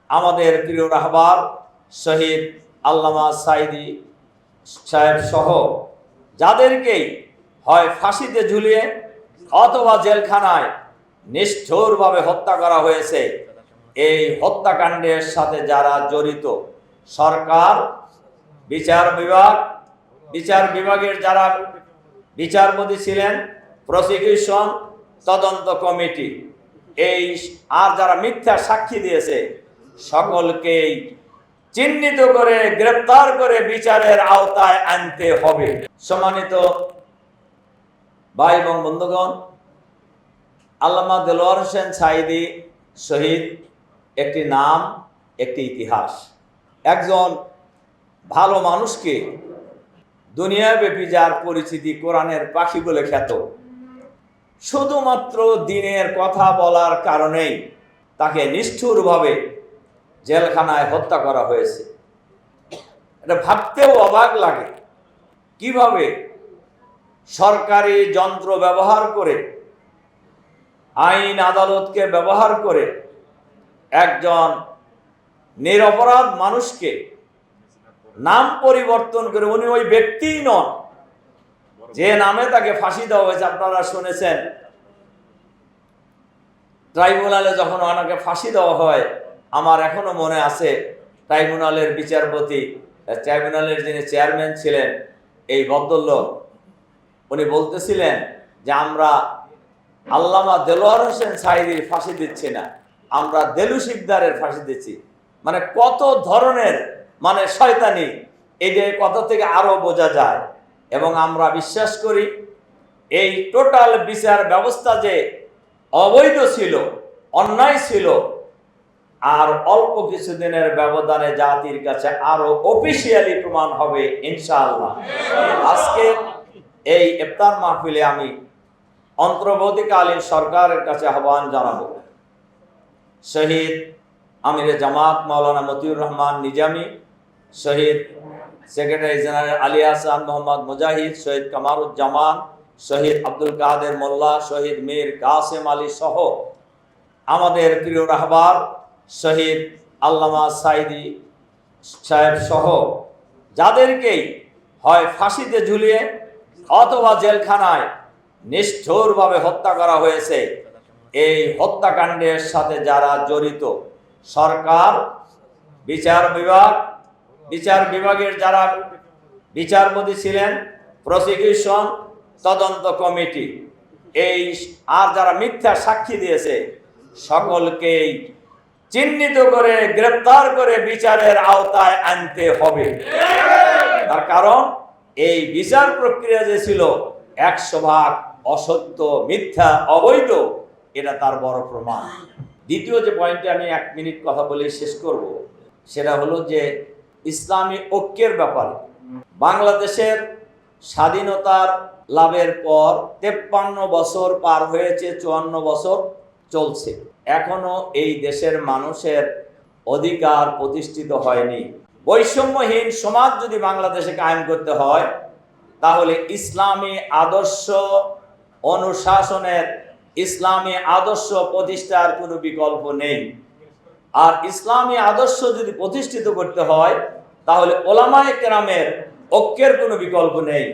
আমাদের প্রিয় রাহবার শহীদ আল্লামা সাঈদী সাহেব সহ যাদেরকেই হয় ফাঁসিতে ঝুলিয়ে অথবা জেলখানায় নিষ্ঠুরভাবে হত্যা করা হয়েছে, এই হত্যাকাণ্ডের সাথে যারা জড়িত সরকার, বিচার বিভাগের যারা বিচারপতি ছিলেন, প্রসিকিউশন, তদন্ত কমিটি, এই আর যারা মিথ্যা সাক্ষী দিয়েছে সকলকেই চিহ্নিত করে গ্রেফতার করে বিচারের আওতায় আনতে হবে। সম্মানিত ভাই এবং বন্ধুগণ, আল্লামা দেলোয়ার হোসেন সাঈদী শহীদ একটি নাম, একটি ইতিহাস। একজন ভালো মানুষকে দুনিয়াব্যাপী যার পরিচিতি কোরআনের পাখি বলে খ্যাত, শুধুমাত্র দিনের কথা বলার কারণেই তাকে নিষ্ঠুরভাবে জেলখানায় হত্যা করা হয়েছে। এটা ভাবতেও অবাক লাগে, কিভাবে সরকারি যন্ত্র ব্যবহার করে, আইন আদালতকে ব্যবহার করে একজন নিরপরাধ মানুষকে নাম পরিবর্তন করে, উনি ওই ব্যক্তিই নন যে নামে তাকে ফাঁসি দেওয়া হয়েছে। আপনারা শুনেছেন ট্রাইব্যুনালে যখন ওনাকে ফাঁসি দেওয়া হয়, আমার এখনো মনে আছে ট্রাইব্যুনালের বিচারপতি, ট্রাইব্যুনালের যিনি চেয়ারম্যান ছিলেন, এই ভদ্রলোক, উনি বলতেছিলেন যে আমরা আল্লামা দেলোয়ার হোসেন সাঈদীর ফাঁসি দিচ্ছি না, আমরা দেলু শিকদারের ফাঁসি দিচ্ছি। মানে কত ধরনের শয়তানি, এই যে কথা থেকে আরো বোঝা যায়। এবং আমরা বিশ্বাস করি এই টোটাল বিচার ব্যবস্থা যে অবৈধ ছিল, অন্যায় ছিল, আর অল্প কিছুদিনের ব্যবধানে জাতির কাছে আরো অফিসিয়ালি প্রমাণ হবে ইনশাআল্লাহ। আজকে এই ইফতার মাহফিলে আমি অন্তর্বর্তীকালীন সরকারের কাছে আহ্বান জানাবো, শহীদ আমিরে জামাত মাওলানা মতিউর রহমান নিজামী, শহীদ সেক্রেটারি জেনারেল আলী হাসান মোহাম্মদ মুজাহিদ, শহীদ কামারুজ্জামান, শহীদ আব্দুল কাদের মোল্লা, শহীদ মীর কাসেম আলী সহ আমাদের প্রিয় রাহবার শহীদ আল্লামা সাঈদী সাহেব সহ যাদেরকেই হয় ফাঁসিতে ঝুলিয়ে অথবা জেলখানায় নিষ্ঠুরভাবে হত্যা করা হয়েছে, এই হত্যাকাণ্ডের সাথে যারা জড়িত সরকার, বিচার বিভাগের যারা বিচারপতি ছিলেন, প্রসিকিউশন, তদন্ত কমিটি, এই আর যারা মিথ্যা সাক্ষী দিয়েছে সকলকেই চিহ্নিত করে গ্রেফতার করে বিচারের আওতায় আনতে হবে। তার কারণ এই বিচার প্রক্রিয়া যে ছিল 100% অসত্য, মিথ্যা, অবৈধ, এটা তার বড় প্রমাণ। দ্বিতীয় যে পয়েন্টে আমি 1 মিনিট কথা বলে শেষ করব, সেটা হলো যে ইসলামী ঐক্যের ব্যাপারে। বাংলাদেশের স্বাধীনতার লাভের পর 53 বছর পার হয়েছে, 54 বছর চলছে, এখনো এই দেশের মানুষের অধিকার প্রতিষ্ঠিত হয়নি। বৈষম্যহীন সমাজ যদি বাংলাদেশে কায়েম করতে হয়, তাহলে ইসলামী আদর্শ অনুশাসনের, ইসলামী আদর্শ প্রতিষ্ঠার কোনো বিকল্প নেই। আর ইসলামী আদর্শ যদি প্রতিষ্ঠিত করতে হয়, তাহলে ওলামায়ে কেরামের ঐক্যের কোনো বিকল্প নেই।